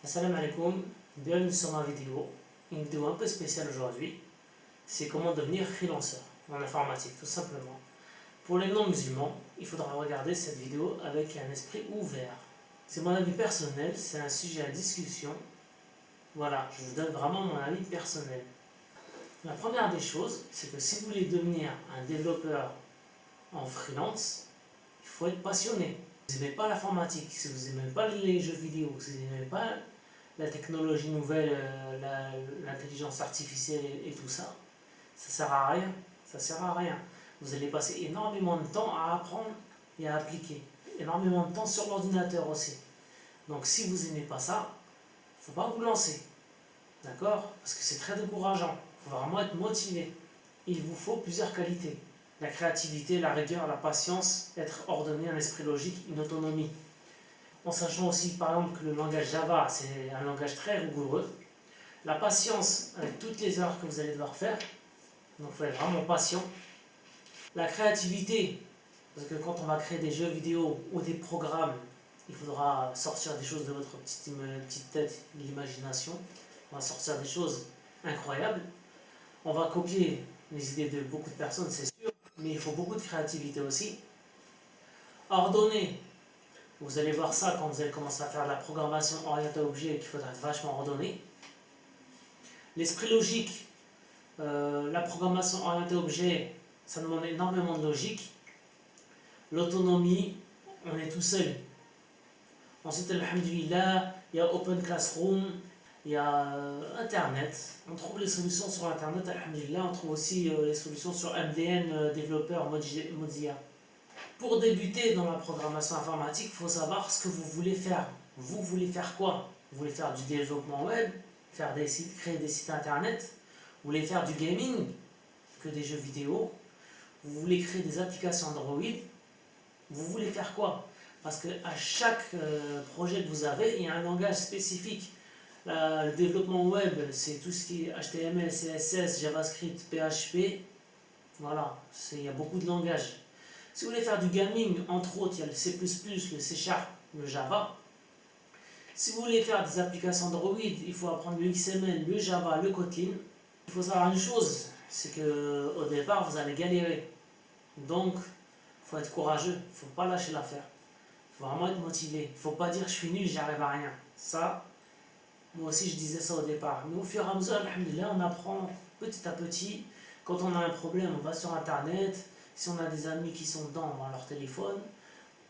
Assalamu alaikum, bienvenue sur ma vidéo. Une vidéo un peu spéciale aujourd'hui. C'est comment devenir freelanceur en informatique, tout simplement. Pour les non-musulmans, il faudra regarder cette vidéo avec un esprit ouvert. C'est mon avis personnel, c'est un sujet à discussion. Voilà, je vous donne vraiment mon avis personnel. La première des choses, c'est que si vous voulez devenir un développeur en freelance, il faut être passionné. Si vous n'aimez pas l'informatique, si vous n'aimez pas les jeux vidéo, si vous n'aimez pas la technologie nouvelle, l'intelligence artificielle et tout ça, ça sert à rien. Ça sert à rien. Vous allez passer énormément de temps à apprendre et à appliquer. Énormément de temps sur l'ordinateur aussi. Donc si vous n'aimez pas ça, il ne faut pas vous lancer. D'accord? Parce que c'est très décourageant. Il faut vraiment être motivé. Il vous faut plusieurs qualités. La créativité, la rigueur, la patience, être ordonné, un esprit logique, une autonomie. En sachant aussi par exemple que le langage Java, c'est un langage très rigoureux. La patience avec toutes les erreurs que vous allez devoir faire. Donc il faut être vraiment patient. La créativité, parce que quand on va créer des jeux vidéo ou des programmes, il faudra sortir des choses de votre petite tête, l'imagination. On va sortir des choses incroyables. On va copier les idées de beaucoup de personnes, c'est sûr, mais il faut beaucoup de créativité aussi. Ordonner, vous allez voir ça quand vous allez commencer à faire de la programmation orientée objet, qu'il faudra être vachement ordonné. L'esprit logique, la programmation orientée objet, ça demande énormément de logique. L'autonomie, on est tout seul. Ensuite, alhamdulillah, il y a Open Classroom, il y a Internet. On trouve les solutions sur Internet, alhamdulillah. On trouve aussi les solutions sur MDN, développeur Mozilla. Pour débuter dans la programmation informatique, il faut savoir ce que vous voulez faire. Vous voulez faire quoi? Vous voulez faire du développement web, faire des sites, créer des sites Internet. Vous voulez faire du gaming, que des jeux vidéo. Vous voulez créer des applications Android. Vous voulez faire quoi? Parce qu'à chaque projet que vous avez, il y a un langage spécifique. Le développement web, c'est tout ce qui est HTML, CSS, JavaScript, PHP. Voilà, il y a beaucoup de langages. Si vous voulez faire du gaming, entre autres, il y a le C++, le C#, le Java. Si vous voulez faire des applications Android, il faut apprendre le XML, le Java, le Kotlin. Il faut savoir une chose, c'est qu'au départ, vous allez galérer. Donc, il faut être courageux, il ne faut pas lâcher l'affaire. Il faut vraiment être motivé. Il ne faut pas dire je suis nul, j'arrive à rien. Ça, moi aussi je disais ça au départ. Mais au fur et à mesure, alhamdoulilah, on apprend petit à petit. Quand on a un problème, on va sur Internet. Si on a des amis qui sont dedans, on va à leur téléphone.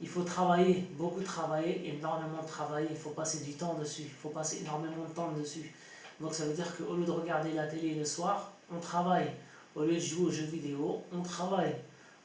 Il faut travailler, beaucoup travailler, énormément travailler. Il faut passer du temps dessus. Il faut passer énormément de temps dessus. Donc ça veut dire qu'au lieu de regarder la télé le soir, on travaille. Au lieu de jouer aux jeux vidéo, on travaille.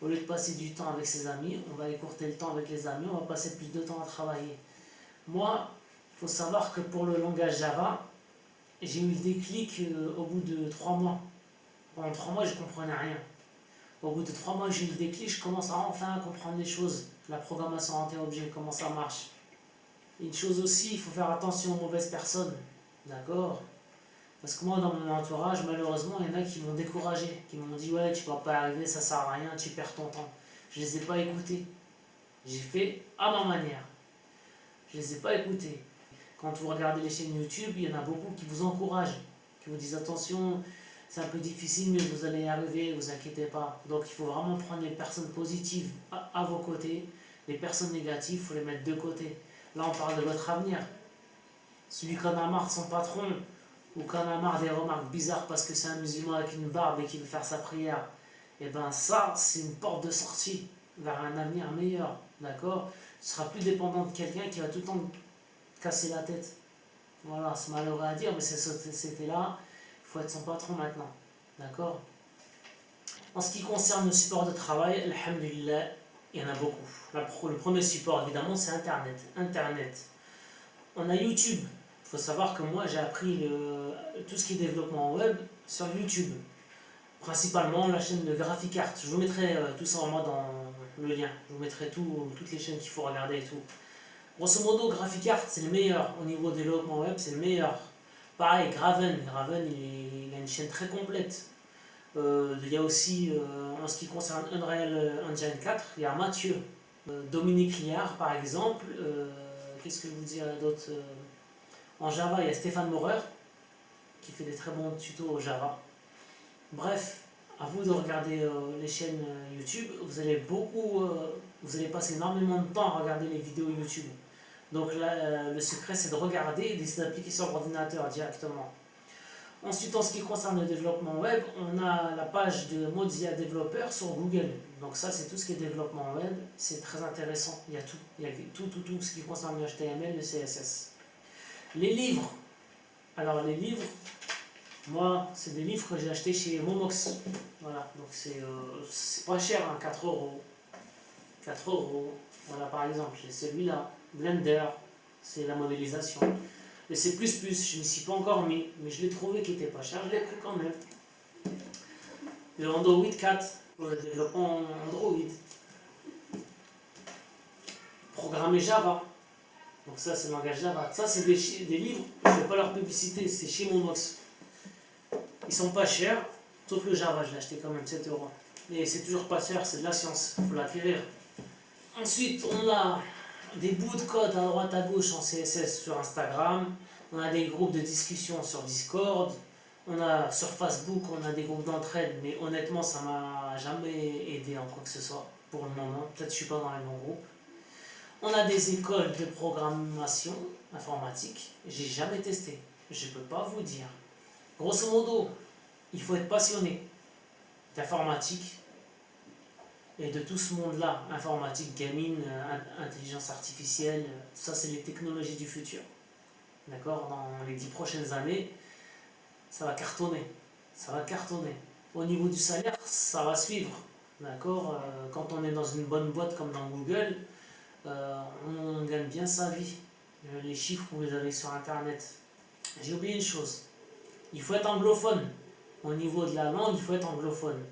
Au lieu de passer du temps avec ses amis, on va écourter le temps avec les amis, on va passer plus de temps à travailler. Moi, il faut savoir que pour le langage Java, j'ai eu le déclic au bout de 3 mois. Pendant 3 mois, je ne comprenais rien. Au bout de 3 mois, j'ai eu le déclic, je commence enfin à comprendre les choses. La programmation orientée objet, comment ça marche. Une chose aussi, il faut faire attention aux mauvaises personnes. D'accord? Parce que moi, dans mon entourage, malheureusement, il y en a qui m'ont découragé, qui m'ont dit ouais, tu vas pas arriver, ça sert à rien, tu perds ton temps. Je les ai pas écoutés. J'ai fait à ma manière. Je les ai pas écoutés. Quand vous regardez les chaînes YouTube, il y en a beaucoup qui vous encouragent, qui vous disent attention, c'est un peu difficile, mais vous allez y arriver, vous inquiétez pas. Donc il faut vraiment prendre les personnes positives à vos côtés, les personnes négatives, il faut les mettre de côté. Là, on parle de votre avenir. Celui qui en a marre de son patron, ou qu'on a marre des remarques bizarres parce que c'est un musulman avec une barbe et qui veut faire sa prière, et bien ça, c'est une porte de sortie vers un avenir meilleur, d'accord? Tu seras plus dépendant de quelqu'un qui va tout le temps te casser la tête. Voilà, c'est malheureux à dire, mais c'était là, il faut être son patron maintenant, d'accord? En ce qui concerne le support de travail, alhamdulillah, il y en a beaucoup. Le premier support, évidemment, c'est Internet. On a YouTube. Il faut savoir que moi j'ai appris tout ce qui est développement web sur YouTube, principalement la chaîne de Graphic Art. Je vous mettrai tout ça en moi dans le lien, je vous mettrai toutes les chaînes qu'il faut regarder et tout. Grosso modo, Graphic Art c'est le meilleur au niveau développement web, c'est le meilleur. Pareil, Graven il a une chaîne très complète. Il y a aussi, en ce qui concerne Unreal Engine 4, il y a Mathieu, Dominique Liard par exemple. Qu'est-ce que je vous dirais d'autre? En Java, il y a Stéphane Maurer qui fait des très bons tutos au Java. Bref, à vous de regarder les chaînes YouTube. Vous allez passer énormément de temps à regarder les vidéos YouTube. Donc là, le secret, c'est de regarder et d'essayer d'appliquer sur l'ordinateur directement. Ensuite, en ce qui concerne le développement web, on a la page de Mozilla Developer sur Google. Donc ça, c'est tout ce qui est développement web. C'est très intéressant. Il y a tout. Il y a tout ce qui concerne le HTML, le CSS. Les livres. Alors les livres, moi, c'est des livres que j'ai achetés chez Momox. Voilà, donc c'est pas cher, hein, 4 euros. 4 euros. Voilà, par exemple, j'ai celui-là. Blender, c'est la modélisation. Le C++, je ne m'y suis pas encore mis, mais je l'ai trouvé qui était pas cher, je l'ai pris quand même. Le Android 4, pour le développement Android. Programmer Java. Donc ça, c'est le langage Java. Ça, c'est des livres, je ne fais pas leur publicité, c'est chez Momox. Ils sont pas chers, sauf le Java, je l'ai acheté quand même 7 euros. Mais c'est toujours pas cher, c'est de la science, il faut l'acquérir. Ensuite, on a des bouts de code à droite à gauche en CSS sur Instagram, on a des groupes de discussion sur Discord, on a sur Facebook, on a des groupes d'entraide, mais honnêtement ça m'a jamais aidé en quoi que ce soit pour le moment, peut-être que je suis pas dans les bons groupes. On a des écoles de programmation informatique, j'ai jamais testé, je peux pas vous dire. Grosso modo, il faut être passionné d'informatique et de tout ce monde-là, informatique, gaming, intelligence artificielle, tout ça c'est les technologies du futur. D'accord? Dans les 10 prochaines années, ça va cartonner. Ça va cartonner. Au niveau du salaire, ça va suivre. D'accord? Quand on est dans une bonne boîte comme dans Google, on gagne bien sa vie. Les chiffres, vous les avez sur Internet. J'ai oublié une chose. Il faut être anglophone. Au niveau de la langue, il faut être anglophone.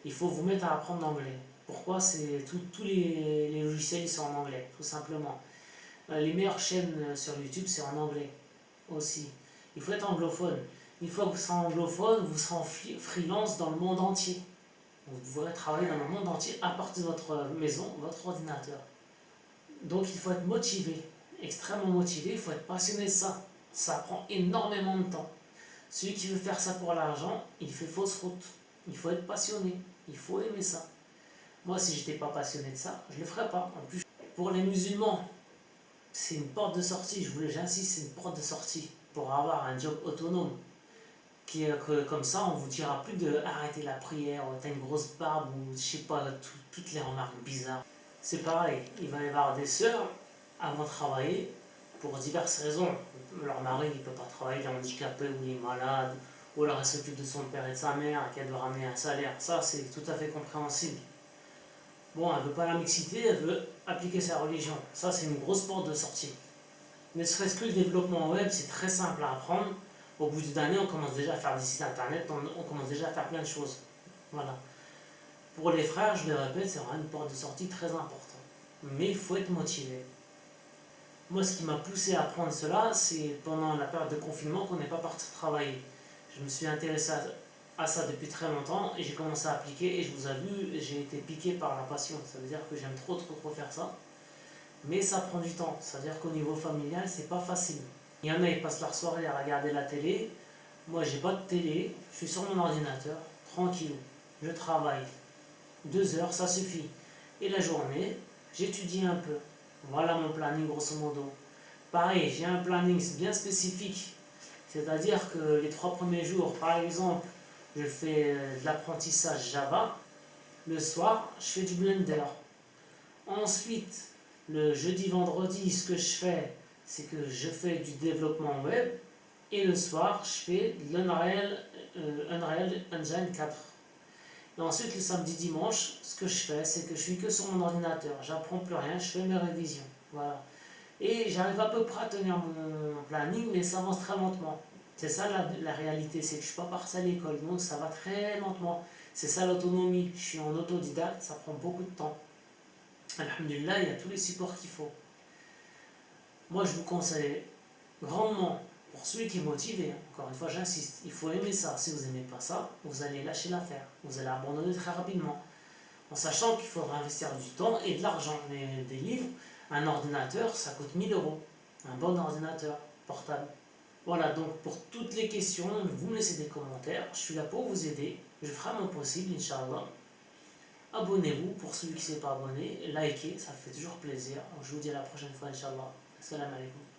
Il faut vous mettre à apprendre l'anglais. Pourquoi? C'est tous les logiciels ils sont en anglais, tout simplement. Les meilleures chaînes sur YouTube, c'est en anglais aussi. Il faut être anglophone. Une fois que vous serez anglophone, vous serez en freelance dans le monde entier. Vous pourrez travailler dans le monde entier à partir de votre maison, votre ordinateur. Donc il faut être motivé, extrêmement motivé, il faut être passionné de ça. Ça prend énormément de temps. Celui qui veut faire ça pour l'argent, il fait fausse route. Il faut être passionné, il faut aimer ça. Moi, si j'étais pas passionné de ça, je le ferais pas. En plus, pour les musulmans, c'est une porte de sortie. J'insiste, c'est une porte de sortie pour avoir un job autonome. Comme ça, on vous dira plus de arrêter la prière, t'as une grosse barbe ou je sais pas, toutes les remarques bizarres. C'est pareil, il va y avoir des sœurs à vont travailler pour diverses raisons. Leur mari ne peut pas travailler, il est handicapé ou il est malade, ou alors elle s'occupe de son père et de sa mère, qu'elle doit ramener un salaire. Ça, c'est tout à fait compréhensible. Bon, elle ne veut pas la mixité, elle veut appliquer sa religion. Ça, c'est une grosse porte de sortie. Ne serait-ce que le développement web, c'est très simple à apprendre. Au bout d'une année, on commence déjà à faire des sites internet, on commence déjà à faire plein de choses. Voilà. Pour les frères, je le répète, c'est vraiment une porte de sortie très importante. Mais il faut être motivé. Moi, ce qui m'a poussé à apprendre cela, c'est pendant la période de confinement qu'on n'est pas parti travailler. Je me suis intéressé à ça depuis très longtemps et j'ai commencé à appliquer et je vous avoue, j'ai été piqué par la passion. Ça veut dire que j'aime trop faire ça. Mais ça prend du temps. Ça veut dire qu'au niveau familial, c'est pas facile. Il y en a, ils passent leur soirée à regarder la télé. Moi, j'ai pas de télé. Je suis sur mon ordinateur, tranquille. Je travaille. 2 heures, ça suffit. Et la journée, j'étudie un peu. Voilà mon planning grosso modo. Pareil, j'ai un planning bien spécifique. C'est-à-dire que les 3 premiers jours, par exemple, je fais de l'apprentissage Java. Le soir, je fais du Blender. Ensuite, le jeudi, vendredi, ce que je fais, c'est que je fais du développement web. Et le soir, je fais de l'Unreal Engine 4. Et ensuite, le samedi, dimanche, ce que je fais, c'est que je suis que sur mon ordinateur. J'apprends plus rien, je fais mes révisions. Voilà. Et j'arrive à peu près à tenir mon planning, mais ça avance très lentement. C'est ça la réalité, c'est que je ne suis pas parti à l'école, donc ça va très lentement. C'est ça l'autonomie. Je suis en autodidacte, ça prend beaucoup de temps. Alhamdulillah, il y a tous les supports qu'il faut. Moi, je vous conseille grandement, pour celui qui est motivé, encore une fois j'insiste, il faut aimer ça. Si vous n'aimez pas ça, vous allez lâcher l'affaire. Vous allez abandonner très rapidement. En sachant qu'il faudra investir du temps et de l'argent. Mais des livres, un ordinateur, ça coûte 1000 euros. Un bon ordinateur portable. Voilà, donc pour toutes les questions, vous me laissez des commentaires. Je suis là pour vous aider. Je ferai mon possible, Inch'Allah. Abonnez-vous pour celui qui ne s'est pas abonné. Likez, ça fait toujours plaisir. Je vous dis à la prochaine fois, Inch'Allah. Salam alaikum.